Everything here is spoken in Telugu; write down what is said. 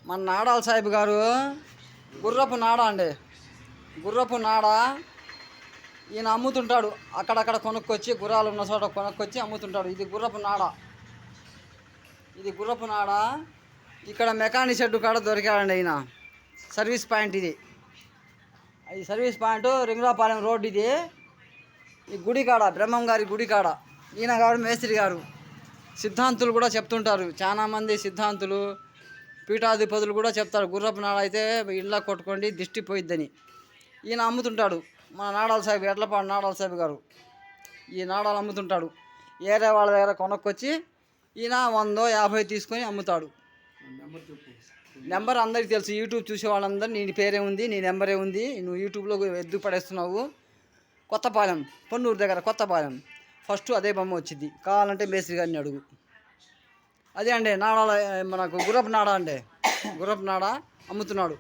మన నాడాల సాహిబ్ గారు గుర్రపు నాడ అండి. గుర్రపు నాడ ఈయన అమ్ముతుంటాడు. అక్కడక్కడ కొనుక్కొచ్చి గుర్రాలు ఉన్న చోట కొనుక్కొచ్చి అమ్ముతుంటాడు. ఇది గుర్రపు నాడ. ఇది గుర్రపు నాడ. ఇక్కడ మెకానిక్ షెడ్ కాడ దొరికాడండి ఈయన. సర్వీస్ పాయింట్ ఇది. ఈ సర్వీస్ పాయింట్ రింగరాపాలెం రోడ్ ఇది. ఈ గుడి కాడ, బ్రహ్మం గారి గుడి కాడ ఈయన గారు మేస్త్రి గారు. సిద్ధాంతులు కూడా చెప్తుంటారు. చాలామంది సిద్ధాంతులు, పీఠాధిపతులు కూడా చెప్తారు గుర్రపు నాడ అయితే ఇళ్ళ కొట్టుకోండి దిష్టి పోయిద్దని. ఈయన అమ్ముతుంటాడు. మన నాడాల సాహిబ్, ఎడ్లపాడు నాడాల సాహిబ్ గారు ఈ నాడాలు అమ్ముతుంటాడు. ఏరే వాళ్ళ దగ్గర కొనుక్కొచ్చి ఈయన 100-50 తీసుకొని అమ్ముతాడు. నెంబర్ అందరికీ తెలుసు. యూట్యూబ్ చూసే వాళ్ళందరూ నీ పేరే ఉంది, నీ నెంబరే ఉంది, నువ్వు యూట్యూబ్లో ఎద్దు పడేస్తున్నావు. కొత్తపాలెం, పొన్నూరు దగ్గర కొత్తపాలెం. ఫస్ట్ అదే బొమ్మ వచ్చింది. కావాలంటే మేస్త్రి గారిని అడుగు. అదే అండి నాడాల, మనకు గుర్రపు నాడ అండి. గుర్రపు నాడ అమ్ముతున్నాడు.